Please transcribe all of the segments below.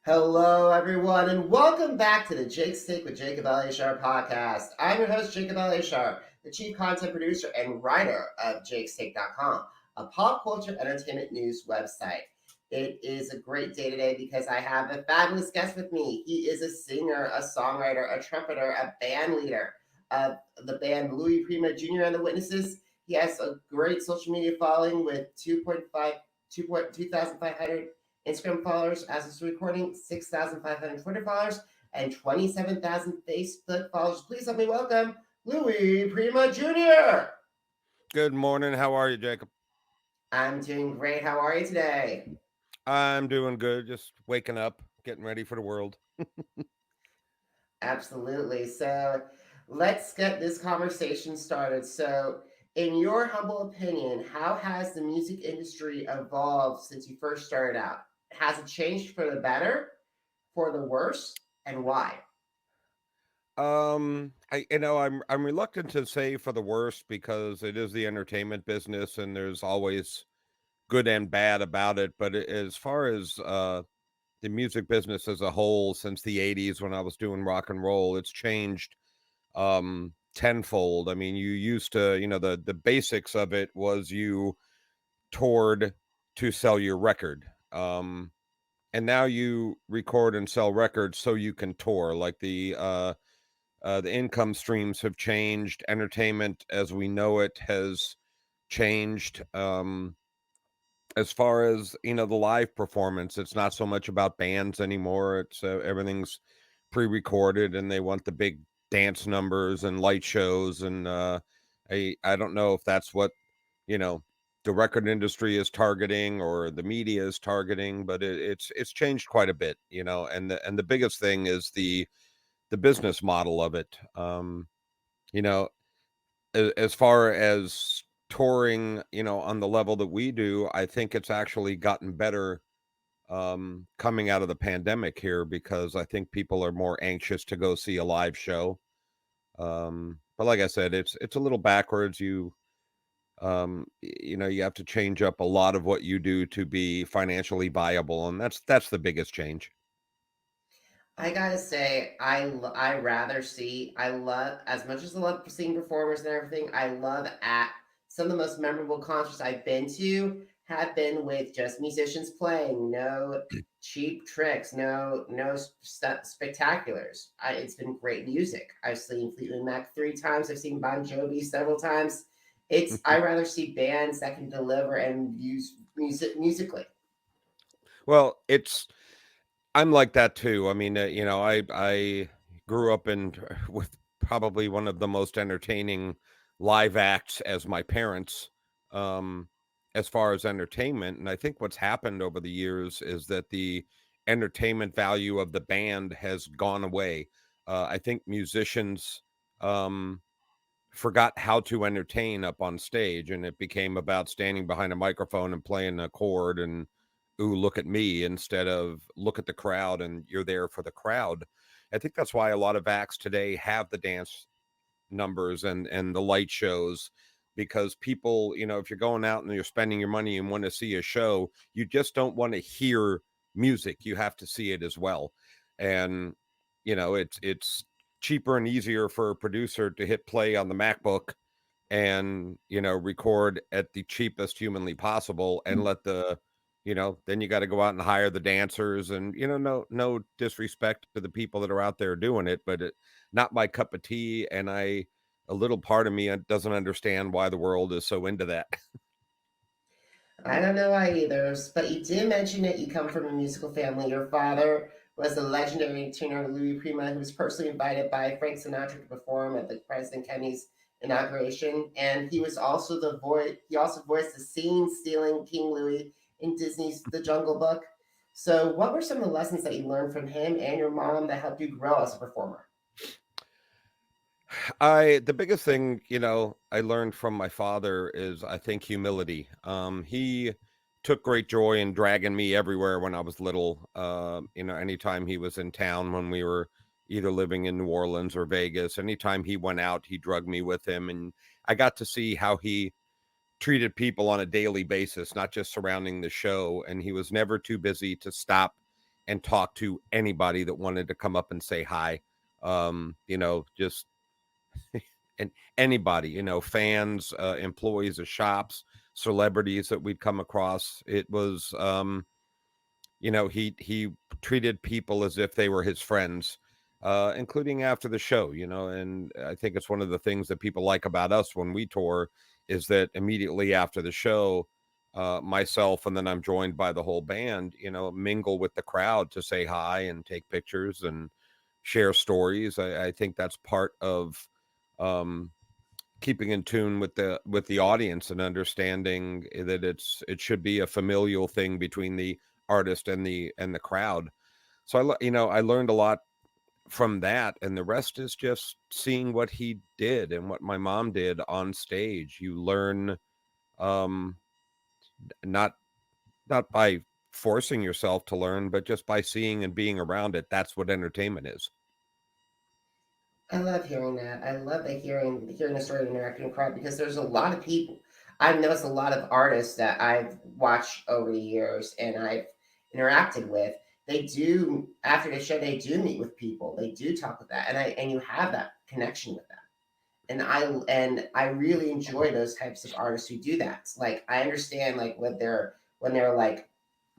Hello, everyone, and welcome back to the Jake Stick with Jacob Elyachar Podcast. I'm your host, Jacob Elyachar, the chief content producer and writer of JakeStick.com, a pop culture entertainment news website. It is a great day today because I have a fabulous guest with me. He is a singer, a songwriter, a trumpeter, a band leader of the band Louis Prima Jr. and the Witnesses. He has a great social media following with 2,500 Instagram followers as of this recording, 6,500 Twitter followers, and 27,000 Facebook followers. Please help me welcome Louis Prima Jr. Good morning. How are you, Jacob? I'm doing great. How are you today? I'm doing good. Just waking up, getting ready for the world. Absolutely. So let's get this conversation started. So, in your humble opinion, how has the music industry evolved since you first started out? Has it changed for the better, for the worse, and why? I'm reluctant to say for the worst because it is the entertainment business and there's always good and bad about it. But as far as the music business as a whole, since the '80s when I was doing rock and roll, it's changed tenfold. I mean, you used to, the basics of it was you toured to sell your record. And now you record and sell records so you can tour. Like the income streams have changed. Entertainment as we know it has changed. As far as the live performance, it's not so much about bands anymore. It's everything's pre-recorded, and they want the big dance numbers and light shows. And I don't know if that's what you know the record industry is targeting or the media is targeting, but it's changed quite a bit. And the biggest thing is the business model of it. You know, as far as touring, on the level that we do, I think it's actually gotten better coming out of the pandemic here because I think people are more anxious to go see a live show. But like I said, it's a little backwards. You have to change up a lot of what you do to be financially viable, and that's the biggest change. I gotta say, I rather see. I love as much as I love seeing performers and everything. I love at some of the most memorable concerts I've been to have been with just musicians playing. No cheap tricks. No spectaculars. It's been great music. I've seen Fleetwood Mac 3 times. I've seen Bon Jovi several times. I rather see bands that can deliver and use music musically. Well, I'm like that too. I mean, I grew up in with probably one of the most entertaining live acts as my parents, um, as far as entertainment. And I think what's happened over the years is that the entertainment value of the band has gone away. I think musicians um, forgot how to entertain up on stage, and it became about standing behind a microphone and playing a chord and ooh, look at me, instead of look at the crowd and you're there for the crowd. I think that's why a lot of acts today have the dance numbers and the light shows, because people, if you're going out and you're spending your money and want to see a show, you just don't want to hear music, you have to see it as well. And it's cheaper and easier for a producer to hit play on the MacBook and record at the cheapest humanly possible and let then you got to go out and hire the dancers. And no disrespect to the people that are out there doing it, but not my cup of tea. And a little part of me doesn't understand why the world is so into that. I don't know why either, but you did mention it. You come from a musical family. Your father was the legendary tenor Louis Prima, who was personally invited by Frank Sinatra to perform at the President Kennedy's inauguration, and he was also the voice. He also voiced the scene-stealing King Louis in Disney's The Jungle Book. So, what were some of the lessons that you learned from him and your mom that helped you grow as a performer? The biggest thing, I learned from my father is, I think, humility. He took great joy in dragging me everywhere when I was little. Anytime he was in town, when we were either living in New Orleans or Vegas, anytime he went out, he drugged me with him. And I got to see how he treated people on a daily basis, not just surrounding the show. And he was never too busy to stop and talk to anybody that wanted to come up and say hi. Just and anybody, fans, employees of shops, celebrities that we'd come across. It was, he treated people as if they were his friends, including after the show, and I think it's one of the things that people like about us when we tour is that immediately after the show, myself and then I'm joined by the whole band, mingle with the crowd to say hi and take pictures and share stories. I think that's part of um, keeping in tune with the audience and understanding that it should be a familial thing between the artist and the crowd. So I learned a lot from that, and the rest is just seeing what he did and what my mom did on stage. You learn, um not not by forcing yourself to learn, but just by seeing and being around it. That's what entertainment is. I love hearing that. I love the hearing the story of the interacting crowd because there's a lot of people. I've noticed a lot of artists that I've watched over the years and I've interacted with. They do after the show. They do meet with people. They do talk with that, and you have that connection with them. And I really enjoy those types of artists who do that. Like I understand like when they're like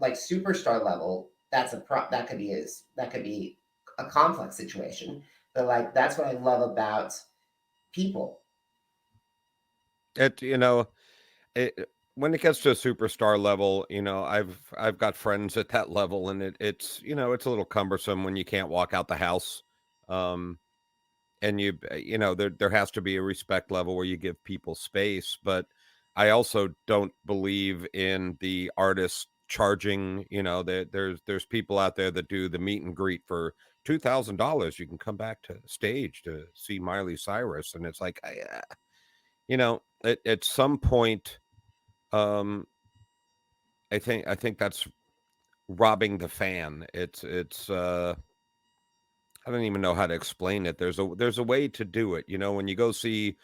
superstar level. That could be a complex situation, but like that's what I love about people. it you know it, when it gets to a superstar level, I've got friends at that level, and it's it's a little cumbersome when you can't walk out the house. um and there has to be a respect level where you give people space, but I also don't believe in the artists charging. There's people out there that do the meet and greet for $2,000. You can come back to stage to see Miley Cyrus, and it's like, at some point, um I think that's robbing the fan. It's I don't even know how to explain it. There's a way to do it. When you go see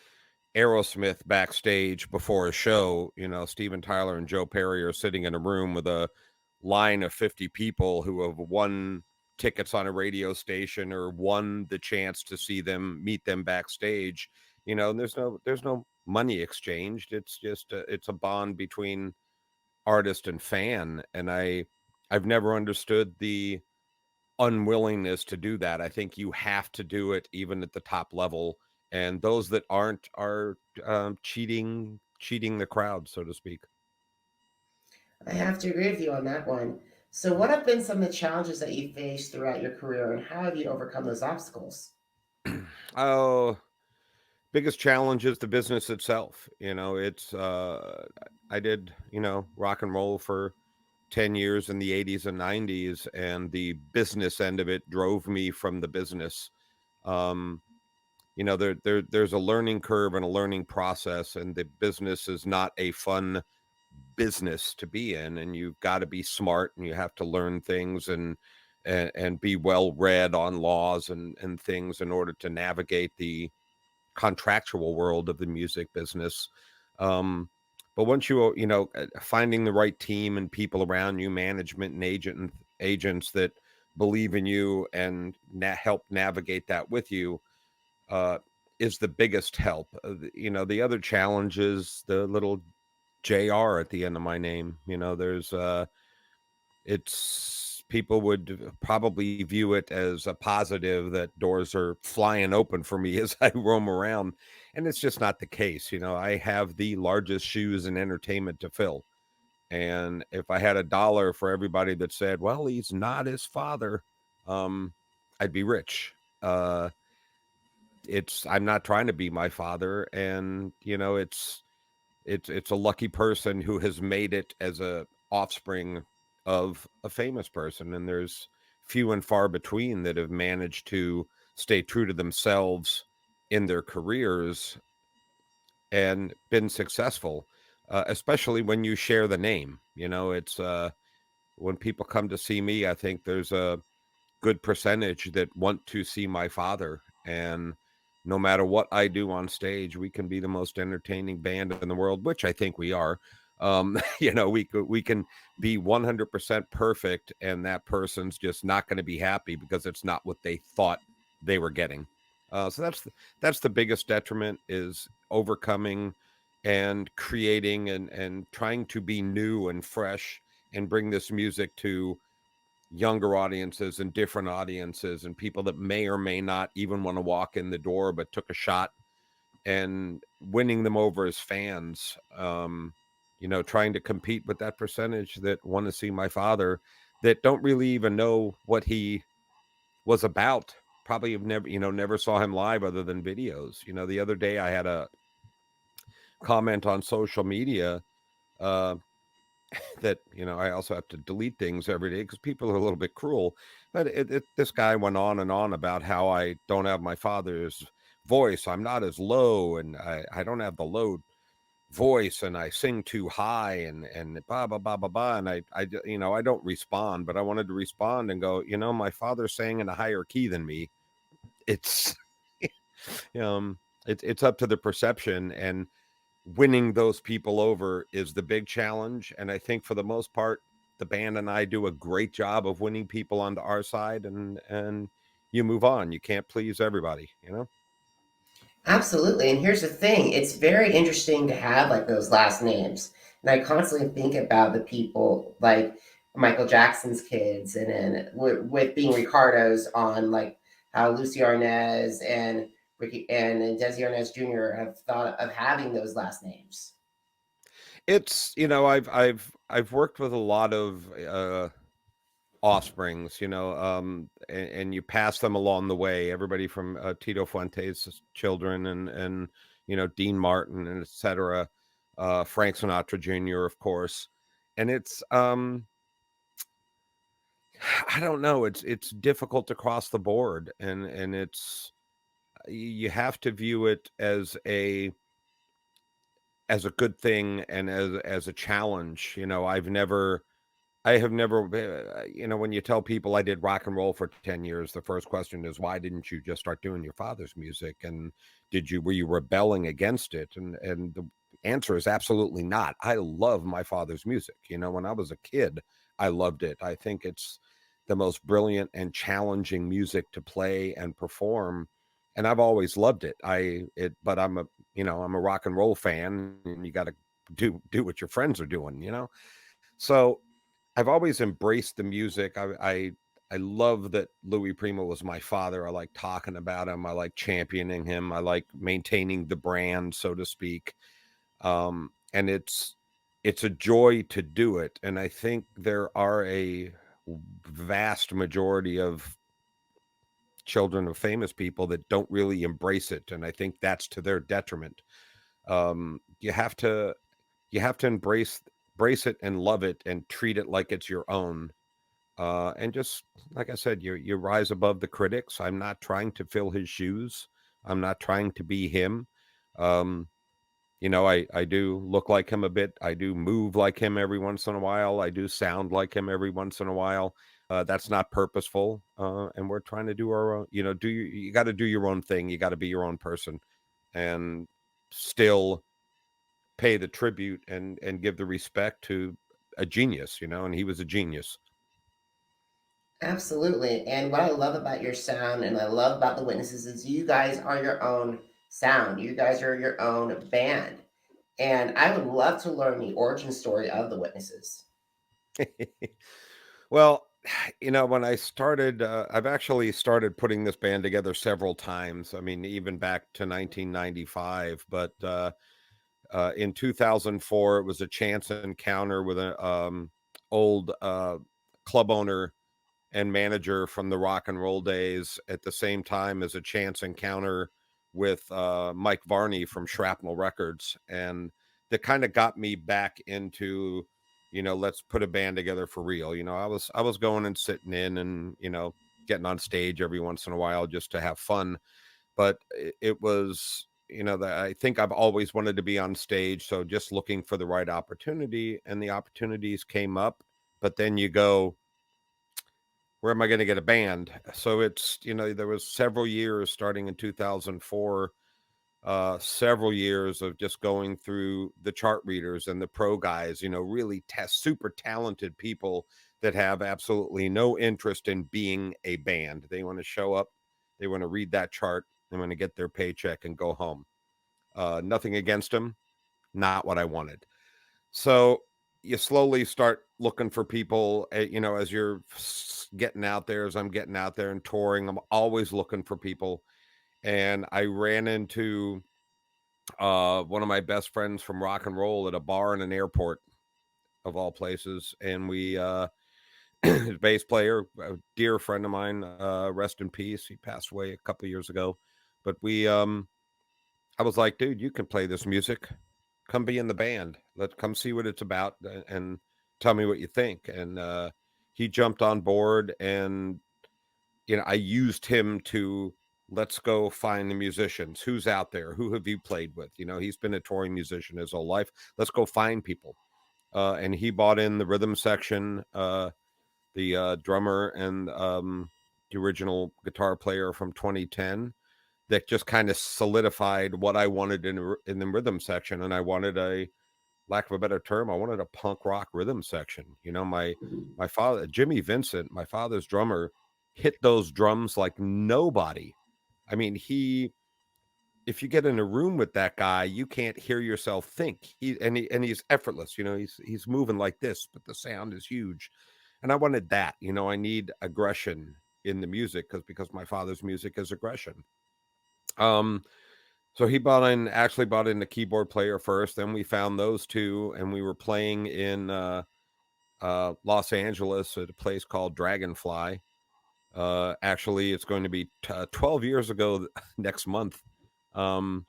Aerosmith backstage before a show, Steven Tyler and Joe Perry are sitting in a room with a line of 50 people who have won tickets on a radio station or won the chance to meet them backstage. And there's no money exchanged. It's just it's a bond between artist and fan, and I've never understood the unwillingness to do that. I think you have to do it even at the top level, and those that aren't are cheating the crowd, so to speak. I have to agree with you on that one. So, what have been some of the challenges that you faced throughout your career, and how have you overcome those obstacles? Oh, biggest challenge is the business itself. It's I did rock and roll for 10 years in the 80s and 90s, and the business end of it drove me from the business. um there's a learning curve and a learning process, and the business is not a fun business to be in, and you've got to be smart, and you have to learn things, and be well read on laws and things in order to navigate the contractual world of the music business. um but once finding the right team and people around you, management and agents that believe in you and help navigate that with you, uh, is the biggest help. The other challenge is the little JR at the end of my name. There's it's people would probably view it as a positive that doors are flying open for me as I roam around, and it's just not the case. I have the largest shoes in entertainment to fill, and if I had $1 for everybody that said, "Well, he's not his father," um, I'd be rich. I'm not trying to be my father, and it's a lucky person who has made it as a offspring of a famous person, and there's few and far between that have managed to stay true to themselves in their careers and been successful, especially when you share the name. It's when people come to see me, I think there's a good percentage that want to see my father. And no matter what I do on stage, we can be the most entertaining band in the world, which I think we are. We can be 100% perfect, and that person's just not going to be happy because it's not what they thought they were getting. So that's the biggest detriment, is overcoming and creating and trying to be new and fresh and bring this music to younger audiences and different audiences and people that may or may not even want to walk in the door but took a shot, and winning them over as fans. Trying to compete with that percentage that want to see my father, that don't really even know what he was about. Probably have never saw him live other than videos. The other day I had a comment on social media, uh, that I also have to delete things every day because people are a little bit cruel. But this guy went on and on about how I don't have my father's voice. I'm not as low, and I don't have the low voice, and I sing too high, and blah blah blah blah blah. And I don't respond, but I wanted to respond and go, my father sang in a higher key than me. It's it's up to the perception, and winning those people over is the big challenge. And I think for the most part, the band and I do a great job of winning people onto our side, and you move on. You can't please everybody. Absolutely. And here's the thing, it's very interesting to have like those last names. And I constantly think about the people like Michael Jackson's kids, and then with being Ricardo's, on like how Lucy Arnaz and Ricky and Desi Arnaz Jr. have thought of having those last names. It's I've worked with a lot of offsprings, and you pass them along the way. Everybody from Tito Fuentes' children, and Dean Martin, and etc. Frank Sinatra Jr., of course. And it's I don't know. It's difficult across the board, and it's you have to view it as a good thing and as a challenge. I have never, when you tell people I did rock and roll for 10 years, the first question is, why didn't you just start doing your father's music? And were you rebelling against it? And the answer is absolutely not. I love my father's music. When I was a kid, I loved it. I think it's the most brilliant and challenging music to play and perform. And I've always loved it. But I'm a rock and roll fan, and you got to do what your friends are doing. So I've always embraced the music. I love that Louis Prima was my father. I like talking about him. I like championing him. I like maintaining the brand, so to speak. And it's a joy to do it. And I think there are a vast majority of children of famous people that don't really embrace it, and I think that's to their detriment. You have to embrace it and love it and treat it like it's your own. And just like I said, you rise above the critics. I'm not trying to fill his shoes. I'm not trying to be him. Um, I do look like him a bit. I do move like him every once in a while. I do sound like him every once in a while. That's not purposeful. And we're trying to do our own. You got to do your own thing. You got to be your own person, and still pay the tribute and give the respect to a genius. And he was a genius. Absolutely. And what I love about your sound and I love about the Witnesses is you guys are your own sound. You guys are your own band. And I would love to learn the origin story of the Witnesses. Well, when I started, I've actually started putting this band together several times. I mean, even back to 1995. But in 2004, it was a chance encounter with an old club owner and manager from the rock and roll days, at the same time as a chance encounter with Mike Varney from Shrapnel Records. And that kind of got me back into, let's put a band together for real. I was going and sitting in and, getting on stage every once in a while just to have fun. But it was, that I think I've always wanted to be on stage. So just looking for the right opportunity, and the opportunities came up. But then you go, where am I going to get a band? So it's, there was several years starting in 2004 several years of just going through the chart readers and the pro guys, really super talented people that have absolutely no interest in being a band. They want to show up, they want to read that chart, they want to get their paycheck and go home. Nothing against them, not what I wanted. So you slowly start looking for people, as you're getting out there, as I'm getting out there and touring, I'm always looking for people. And I ran into one of my best friends from rock and roll at a bar in an airport of all places. And we, his bass player, a dear friend of mine, rest in peace. He passed away a couple of years ago. But I was like, dude, you can play this music. Come be in the band. Come see what it's about and tell me what you think. And he jumped on board, and I used him to let's go find the musicians. Who's out there? Who have you played with? He's been a touring musician his whole life. Let's go find people. And he bought in the rhythm section, the drummer and the original guitar player from 2010. That just kind of solidified what I wanted in the rhythm section. And I wanted lack of a better term, I wanted a punk rock rhythm section. My father, Jimmy Vincent, my father's drummer, hit those drums like nobody. I mean, if you get in a room with that guy, you can't hear yourself think. He's effortless. He's moving like this, but the sound is huge. And I wanted that. I need aggression in the music because my father's music is aggression. So he actually bought in the keyboard player first. Then we found those two, and we were playing in Los Angeles at a place called Dragonfly. Actually, it's going to be 12 years ago next month. A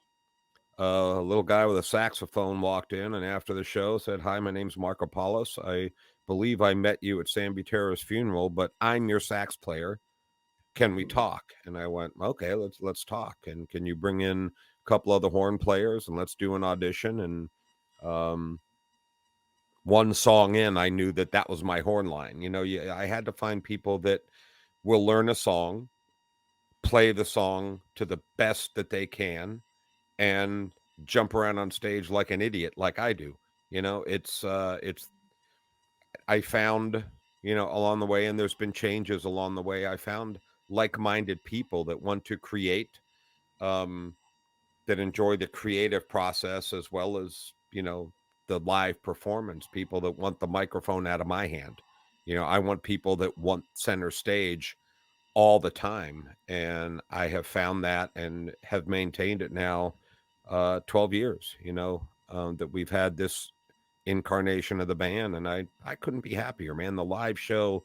little guy with a saxophone walked in, and after the show said, "Hi, my name's Marco Paulos. I believe I met you at Sam Butera's funeral, but I'm your sax player. Can we talk?" And I went, "Okay, let's talk. And can you bring in a couple other horn players and let's do an audition?" And one song in, I knew that was my horn line. I had to find people that will learn a song, play the song to the best that they can, and jump around on stage like an idiot, like I do. It's I found, along the way, and there's been changes along the way. I found like-minded people that want to create, that enjoy the creative process as well as, the live performance, people that want the microphone out of my hand. I want people that want center stage all the time. And I have found that and have maintained it now 12 years, that we've had this incarnation of the band. And I couldn't be happier, man. The live show,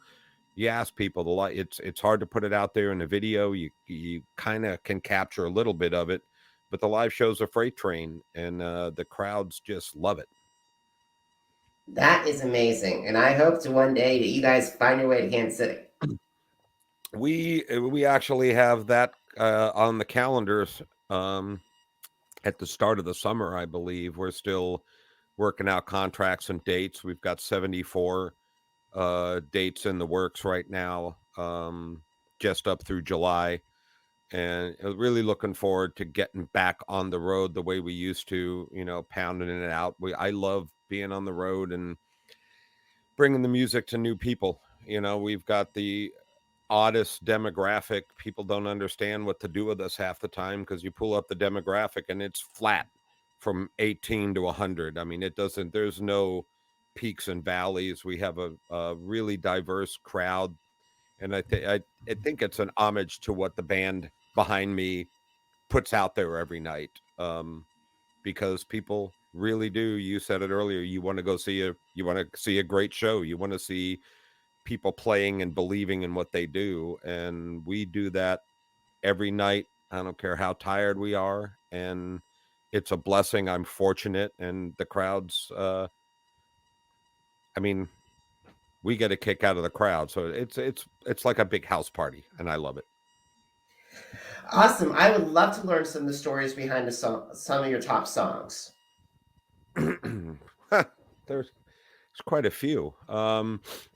you ask people, it's hard to put it out there in a video. You kind of can capture a little bit of it, but the live show's a freight train, and the crowds just love it. That is amazing, and I hope to one day that you guys find your way to Kansas City. We actually have that on the calendars at the start of the summer, I believe. We're still working out contracts and dates. We've got 74 dates in the works right now, just up through July, and really looking forward to getting back on the road the way we used to, pounding it out. I love being on the road and bringing the music to new people. We've got the oddest demographic. People don't understand what to do with us half the time because you pull up the demographic and it's flat from 18 to 100. I mean, there's no peaks and valleys. We have a really diverse crowd, and I think it's an homage to what the band behind me puts out there every night, because people really do. You said it earlier. You want to see a great show. You want to see people playing and believing in what they do, and we do that every night. I don't care how tired we are, and it's a blessing. I'm fortunate, and the crowds, I mean, we get a kick out of the crowd, so it's like a big house party, and I love it. Awesome. I would love to learn some of the stories behind some of your top songs. There's quite a few.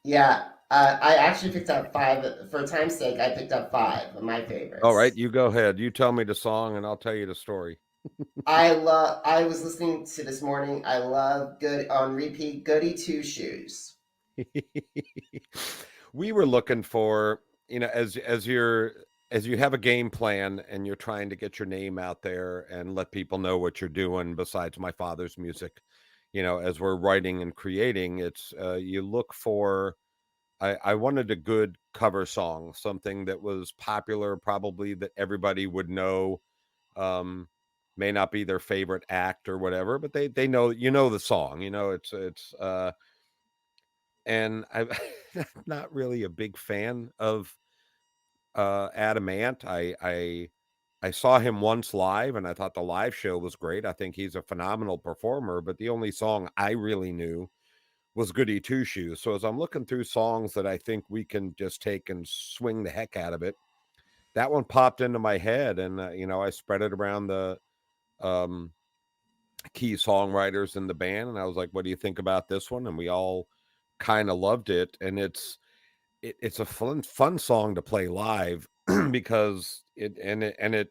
Yeah, I actually picked up 5. For time's sake, I picked up 5 of my favorites. All right, you go ahead. You tell me the song, and I'll tell you the story. I was listening to this morning. I love good on repeat. Goody Two Shoes. We were looking for, as you have a game plan and you're trying to get your name out there and let people know what you're doing besides my father's music, as we're writing and creating, it's you look for. I wanted a good cover song, something that was popular, probably that everybody would know. Um, may not be their favorite act or whatever, but they know, the song. It's and I'm not really a big fan of Adam Ant. I saw him once live, and I thought the live show was great. I think he's a phenomenal performer, but the only song I really knew was Goody Two Shoes. So as I'm looking through songs that I think we can just take and swing the heck out of it, that one popped into my head, and I spread it around the um, key songwriters in the band, and I was like, "What do you think about this one?" And we all kind of loved it, and it's a fun song to play live because it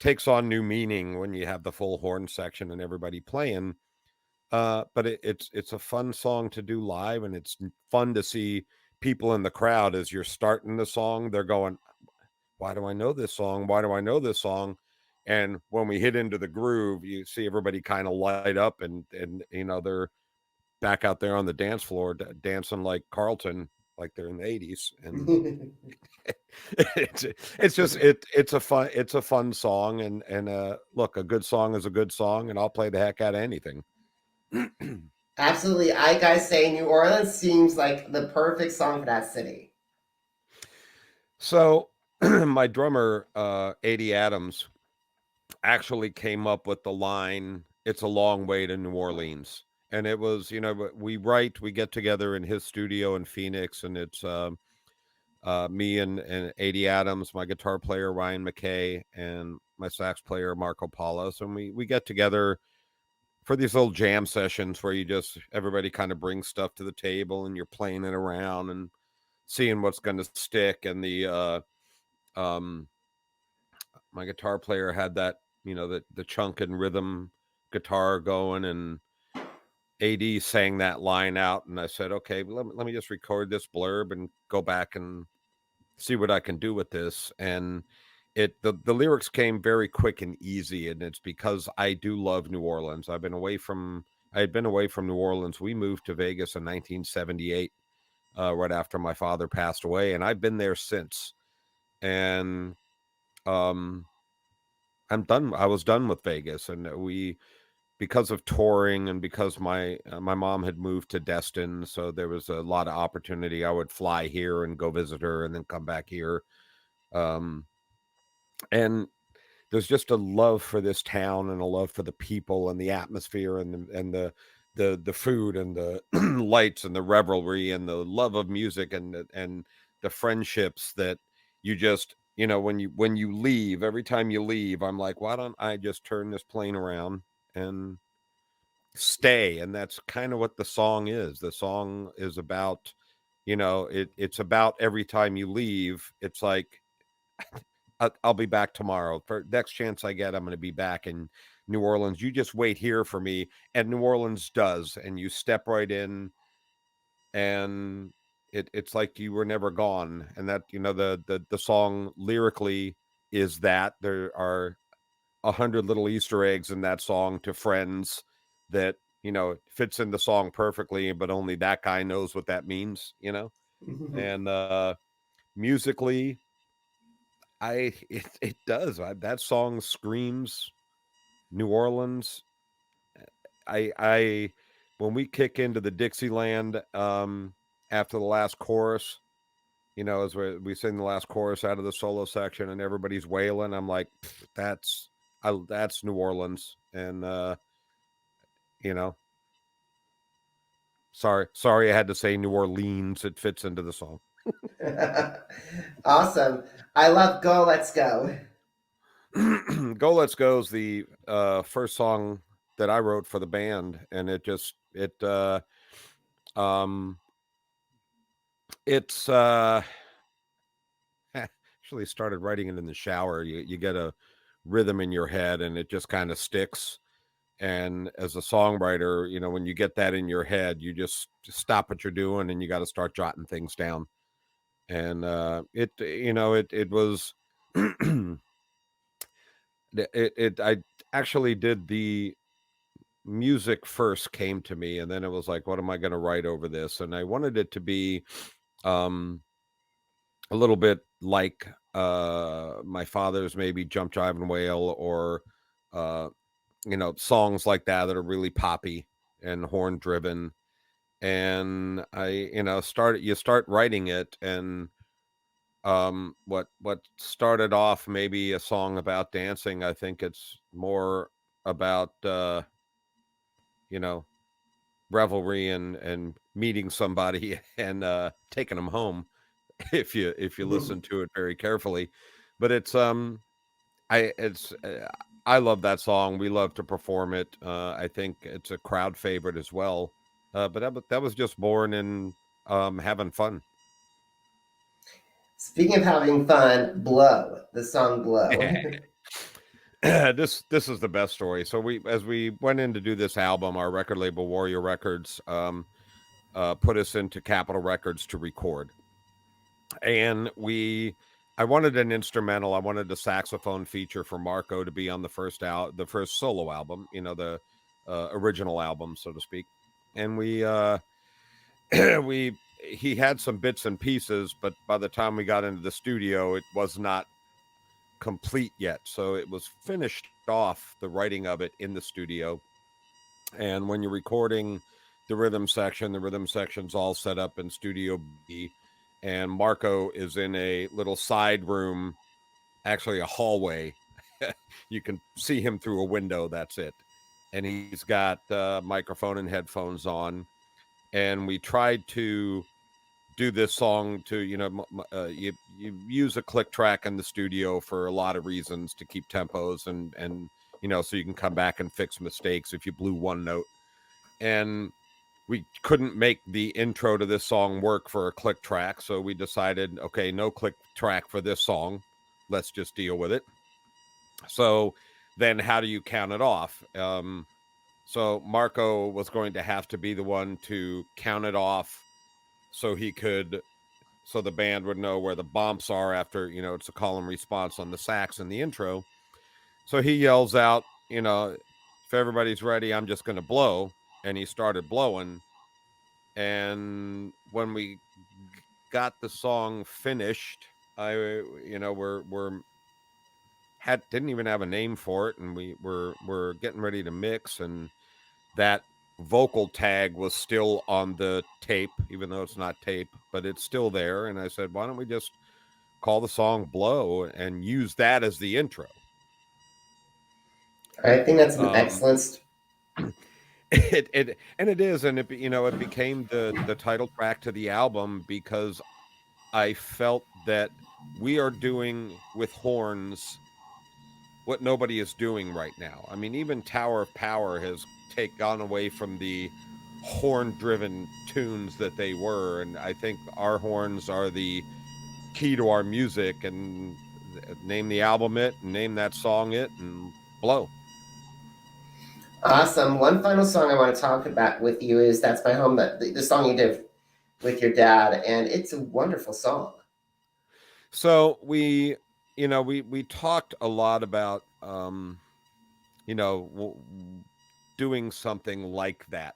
takes on new meaning when you have the full horn section and everybody playing. But it's a fun song to do live, and it's fun to see people in the crowd as you're starting the song. They're going, "Why do I know this song? Why do I know this song?" And when we hit into the groove, you see everybody kind of light up, and they're back out there on the dance floor dancing like Carlton, like they're in the '80s, and it's it's a fun song, and look, a good song is a good song, and I'll play the heck out of anything. Absolutely. I guys say New Orleans seems like the perfect song for that city. So my drummer, AD Adams, actually came up with the line, "It's a long way to New Orleans." And it was, we get together in his studio in Phoenix, and it's me and AD Adams, my guitar player Ryan McKay, and my sax player Marco Paulos, and we get together for these little jam sessions where everybody kind of brings stuff to the table and you're playing it around and seeing what's going to stick. And the um my guitar player had that, the chunk and rhythm guitar going, and AD sang that line out, and I said, okay, let me just record this blurb and go back and see what I can do with this. And the lyrics came very quick and easy, and it's because I do love New Orleans. I had been away from New Orleans. We moved to Vegas in 1978, right after my father passed away, and I've been there since. And um I'm done. I was done with Vegas, and because of touring and because my mom had moved to Destin, so there was a lot of opportunity. I would fly here and go visit her, and then come back here. Um, and there's just a love for this town and a love for the people and the atmosphere and the food and the lights and the revelry and the love of music and the friendships that you just, when you leave, every time you leave, I'm like, why don't I just turn this plane around and stay? And that's kind of what the song is. The song is about, it's about every time you leave, it's like, I'll be back tomorrow. For next chance I get, I'm going to be back in New Orleans. You just wait here for me. And New Orleans does. And you step right in, and it's like you were never gone. And that, the song lyrically is that there are 100 little Easter eggs in that song to friends that, fits in the song perfectly, but only that guy knows what that means. And musically, it does. That song screams New Orleans. I when we kick into the Dixieland, after the last chorus, as we sing the last chorus out of the solo section and everybody's wailing, I'm like, that's New Orleans. And you know, sorry I had to say New Orleans. It fits into the song. Awesome. I love Go, Let's Go. Go Let's Go is the first song that I wrote for the band, and um it's actually started writing it in the shower. You get a rhythm in your head, and it just kind of sticks. And as a songwriter, when you get that in your head, you just stop what you're doing and you got to start jotting things down. And it was I actually did the music first came to me, and then it was like, what am I going to write over this? And I wanted it to be um a little bit like my father's, maybe Jump Jive and Wail, or uh songs like that are really poppy and horn driven. And I start writing it, and what started off maybe a song about dancing, I think it's more about you know revelry and meeting somebody and taking them home, if you listen to it very carefully. But I love that song. We love to perform it. I think it's a crowd favorite as well. But that was just born in having fun. Speaking of having fun, Blow, the song Blow. This is the best story. So as we went in to do this album, our record label Warrior Records put us into Capitol Records to record, and I wanted an instrumental. I wanted a saxophone feature for Marco to be on the first solo album, the original album, so to speak. And we he had some bits and pieces, but by the time we got into the studio, it was not complete yet. So it was finished off, the writing of it, in the studio. And when you're recording the rhythm section's all set up in Studio B, and Marco is in a little side room, actually a hallway. You can see him through a window, that's it. And he's got microphone and headphones on. And we tried to do this song to, you use a click track in the studio for a lot of reasons, to keep tempos and so you can come back and fix mistakes if you blew one note. And we couldn't make the intro to this song work for a click track, so we decided, okay, no click track for this song. Let's just deal with it. So then how do you count it off? So Marco was going to have to be the one to count it off, so the band would know where the bumps are after, it's a call and response on the sax in the intro. So he yells out, if everybody's ready, I'm just going to blow. And he started blowing. And when we got the song finished, didn't even have a name for it, and we're getting ready to mix, and that vocal tag was still on the tape, even though it's not tape, but it's still there. And I said, why don't we just call the song Blow and use that as the intro? I think that's an excellent. It is, and it became the title track to the album, because I felt that we are doing with horns what nobody is doing right now. I mean, even Tower of Power has gone away from the horn-driven tunes that they were, and I think our horns are the key to our music. And name the album it, and name that song it, and blow. Awesome. One final song I want to talk about with you is That's My Home, the song you did with your dad, and it's a wonderful song. So we talked a lot about doing something like that.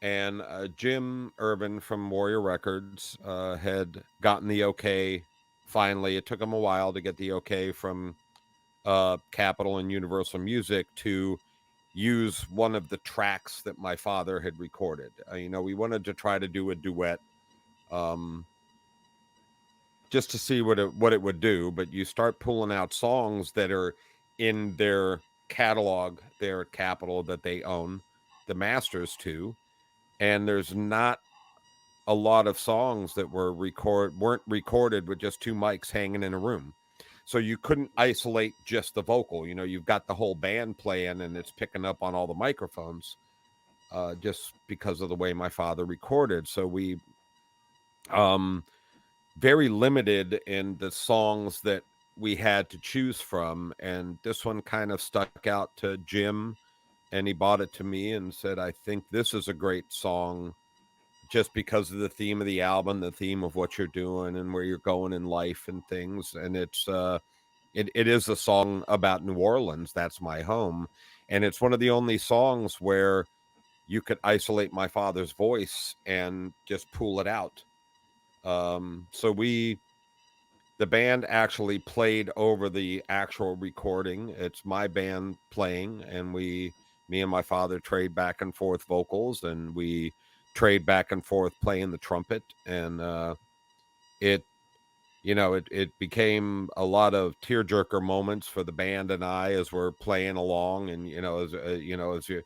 And Jim Urban from Warrior Records had gotten the okay. Finally, it took him a while to get the okay from Capitol and Universal Music to use one of the tracks that my father had recorded. We wanted to try to do a duet, just to see what it would do. But you start pulling out songs that are in their catalog there at Capitol that they own the masters to, and there's not a lot of songs that weren't recorded with just two mics hanging in a room. So you couldn't isolate just the vocal. You've got the whole band playing, and it's picking up on all the microphones, just because of the way my father recorded. So we very limited in the songs that we had to choose from, and this one kind of stuck out to Jim, and he bought it to me and said, I think this is a great song just because of the theme of the album, the theme of what you're doing and where you're going in life and things. And it is a song about New Orleans. That's my home. And it's one of the only songs where you could isolate my father's voice and just pull it out. So the band actually played over the actual recording. It's my band playing, and me and my father trade back and forth vocals, and we trade back and forth playing the trumpet. And it it became a lot of tearjerker moments for the band and I as we're playing along, and as you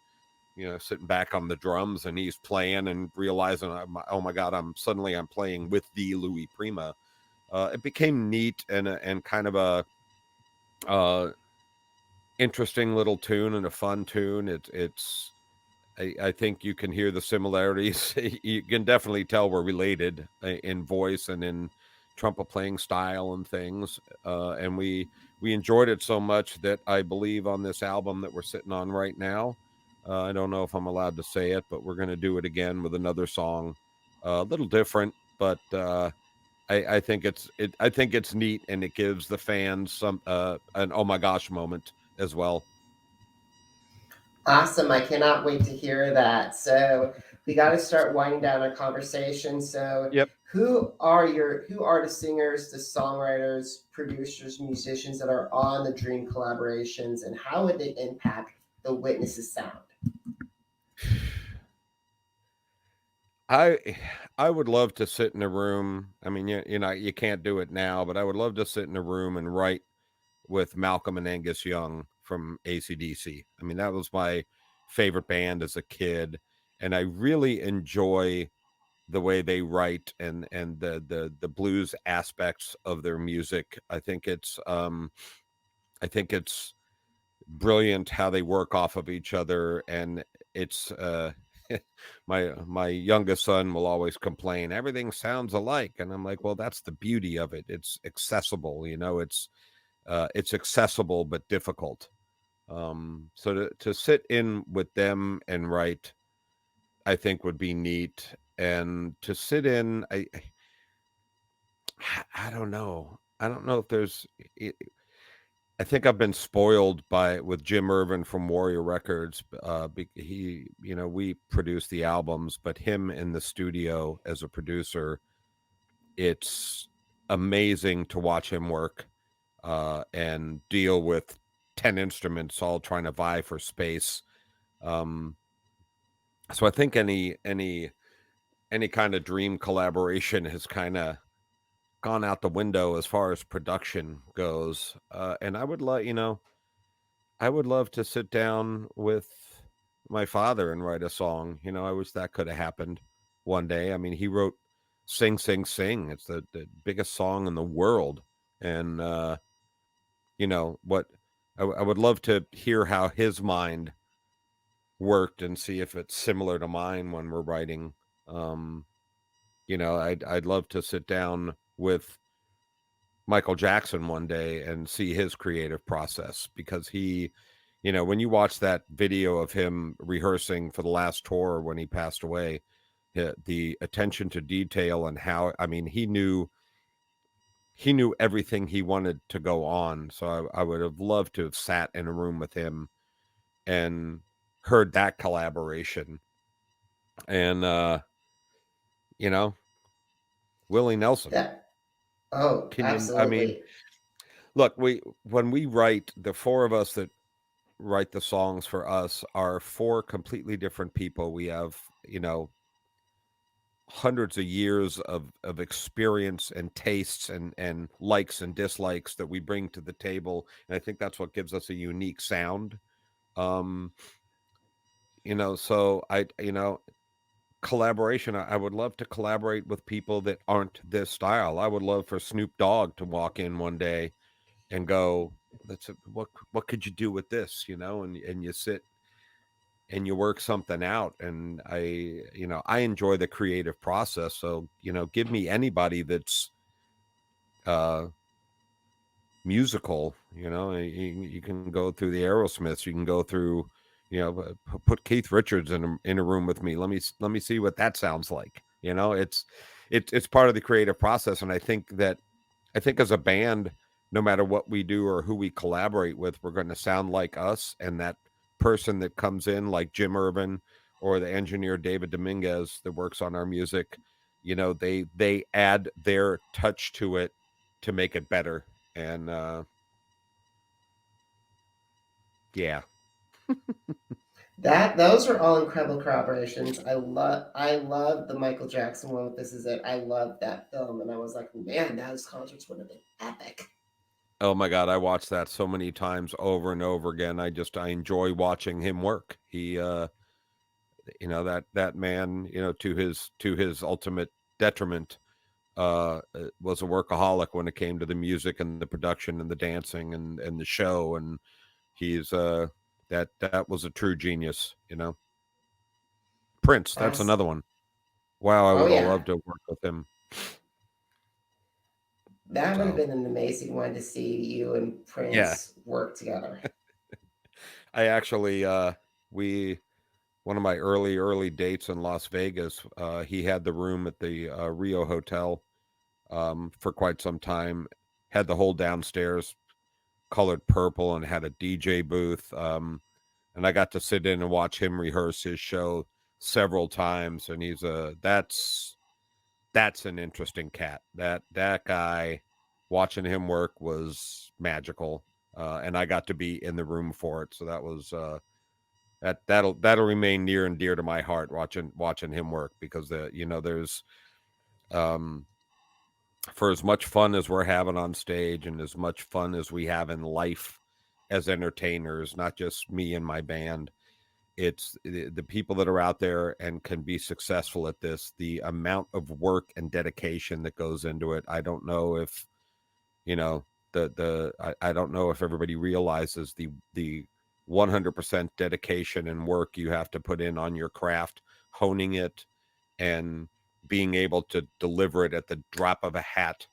sitting back on the drums and he's playing and realizing, oh my God, I'm playing with the Louis Prima. It became neat and kind of a interesting little tune and a fun tune. I think you can hear the similarities. You can definitely tell we're related in voice and in trumpet playing style and things. And we enjoyed it so much that I believe on this album that we're sitting on right now, I don't know if I'm allowed to say it, but we're going to do it again with another song, a little different, but I think it's neat, and it gives the fans some an oh my gosh moment as well. Awesome. I cannot wait to hear that. So we got to start winding down our conversation. So Yep. who are the singers, the songwriters, producers, musicians that are on the Dream collaborations, and how would they impact the Witnesses sound? I would love to sit in a room. I mean, you can't do it now, but I would love to sit in a room and write with Malcolm and Angus Young from AC/DC. I mean, that was my favorite band as a kid, and I really enjoy the way they write and the blues aspects of their music. I think it's brilliant how they work off of each other, and it's my youngest son will always complain everything sounds alike, and I'm like, well, that's the beauty of it. It's accessible, it's accessible but difficult. So to sit in with them and write, I think would be neat. And to sit in, I don't know. I don't know if there's. I think I've been spoiled with Jim Irvin from Warrior Records. We produce the albums, but him in the studio as a producer, it's amazing to watch him work and deal with 10 instruments all trying to vie for space. So I think any kind of Dream collaboration has kind of gone out the window as far as production goes. And I would love to sit down with my father and write a song. I wish that could have happened one day. I mean, he wrote Sing, Sing, Sing. It's the biggest song in the world. And, what I would love to hear how his mind worked and see if it's similar to mine when we're writing. I'd love to sit down with Michael Jackson one day and see his creative process, because when you watch that video of him rehearsing for the last tour when he passed away, the attention to detail and how, I mean, he knew everything he wanted to go on. So I would have loved to have sat in a room with him and heard that collaboration. And, Willie Nelson. I mean, Absolutely. look, when we write, the four of us that write the songs for us are four completely different people. We have, hundreds of years of experience and tastes and likes and dislikes that we bring to the table. And I think that's what gives us a unique sound. So collaboration, I would love to collaborate with people that aren't this style. I would love for Snoop Dogg to walk in one day and go, what could you do with this, and you sit and you work something out. And I enjoy the creative process. So, give me anybody that's musical. You can go through the Aerosmiths. You can go through, put Keith Richards in a room with me. Let me see what that sounds like. It's part of the creative process, and I think as a band, no matter what we do or who we collaborate with, we're going to sound like us. And that person that comes in, like Jim Urban or the engineer David Dominguez that works on our music, they add their touch to it to make it better. And yeah. Those are all incredible collaborations. I love the Michael Jackson one with This Is It. I love that film, and I was like, man, those concerts would have been epic. Oh my God, I watched that so many times over and over again. I enjoy watching him work. He that man, to his ultimate detriment, was a workaholic when it came to the music and the production and the dancing and the show. And he's that was a true genius. Prince, that's Awesome. another one. Wow, I Oh would have yeah, loved to work with him. that would have So been an amazing one to see you and yeah, Prince work together. I actually we one of my early dates in Las Vegas. He had the room at the Rio Hotel for quite some time. Had the whole downstairs colored purple and had a DJ booth. And I got to sit in and watch him rehearse his show several times. And that's an interesting cat. That guy, watching him work was magical. And I got to be in the room for it. So that was that'll remain near and dear to my heart, watching him work, because there's um for as much fun as we're having on stage and as much fun as we have in life as entertainers, not just me and my band, it's the people that are out there and can be successful at this, the amount of work and dedication that goes into it. I don't know if, you know, I don't know if everybody realizes the 100% dedication and work you have to put in on your craft, honing it and being able to deliver it at the drop of a hat,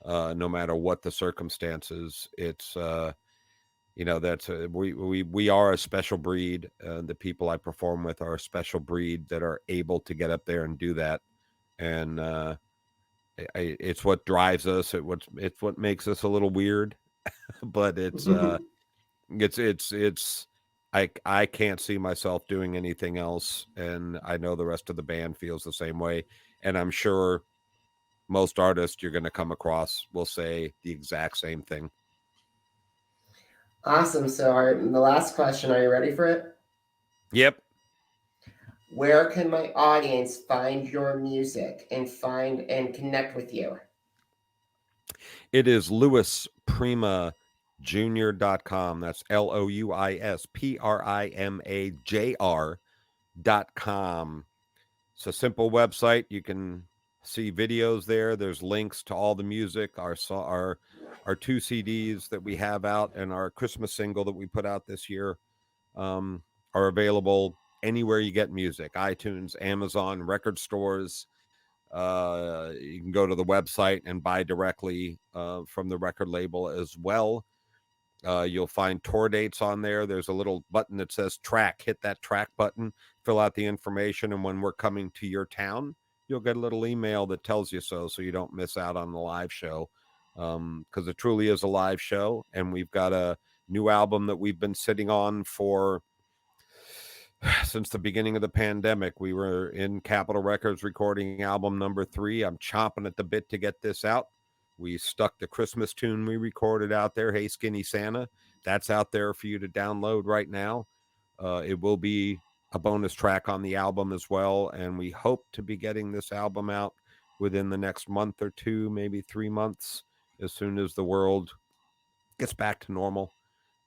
no matter what the circumstances. It's that's we are a special breed. The people I perform with are a special breed that are able to get up there and do that. And it's what drives us. It's what makes us a little weird, but it's I can't see myself doing anything else, and I know the rest of the band feels the same way. And I'm sure most artists you're going to come across will say the exact same thing. Awesome. So, the last question, are you ready for it? Yep. Where can my audience find your music and find and connect with you? It is Louis Prima Jr.com. That's LouisPrimajr.com. It's a simple website. You can see videos there. There's links to all the music, our two CDs that we have out, and our Christmas single that we put out this year are available anywhere you get music: iTunes, Amazon, record stores. You can go to the website and buy directly from the record label as well. You'll find tour dates on there. There's a little button that says track. Hit that track button, fill out the information, and when we're coming to your town, you'll get a little email that tells you so you don't miss out on the live show. Because it truly is a live show, and we've got a new album that we've been sitting on for since the beginning of the pandemic. We were in Capitol Records recording album number 3. I'm chomping at the bit to get this out. We stuck the Christmas tune we recorded out there, Hey Skinny Santa. That's out there for you to download right now. It will be a bonus track on the album as well, and we hope to be getting this album out within the next month or 2, maybe 3 months, as soon as the world gets back to normal.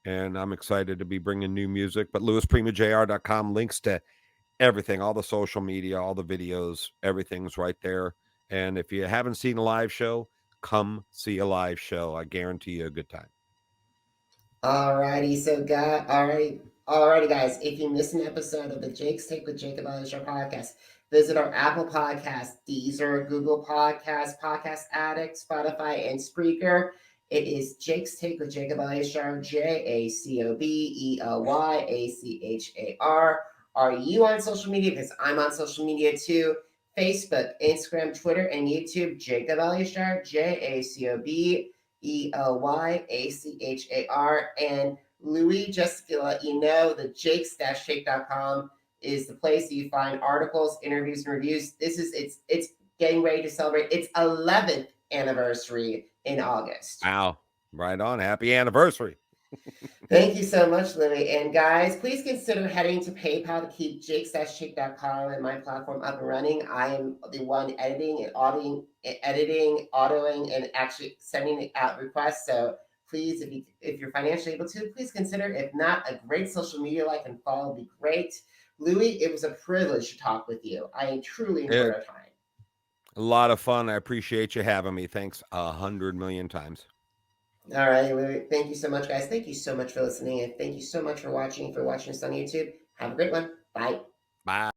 And I'm excited to be bringing new music. But LouisPrimaJr.com, links to everything, all the social media, all the videos, everything's right there. And if you haven't seen a live show, come see a live show. I guarantee you a good time. Alrighty, guys. If you missed an episode of the Jake's Take with Jacob Elyachar Podcast, visit our Apple Podcast, Deezer, Google Podcast, Podcast Addict, Spotify, and Spreaker. It is Jake's Take with Jacob Elyachar, JACOB ELYACHAR. Are you on social media? Because I'm on social media too. Facebook, Instagram, Twitter, and YouTube. Jacob Elyachar, JACOB ELYACHAR. And Louis, just to let you know, the jakes-shake.com is the place that you find articles, interviews, and reviews. It's getting ready to celebrate its 11th anniversary in August. Wow. Right on. Happy anniversary. Thank you so much, Louis. And guys, please consider heading to PayPal to keep jakes-shake.com and my platform up and running. I am the one editing and autoing, and actually sending out requests. So please, if you're financially able to, please consider. If not, a great social media like and follow would be great. Louis, it was a privilege to talk with you. I truly enjoyed our time. A lot of fun. I appreciate you having me. Thanks 100 million times. All right, Louis. Thank you so much, guys. Thank you so much for listening, and thank you so much for watching. If you're watching us on YouTube, have a great one. Bye. Bye.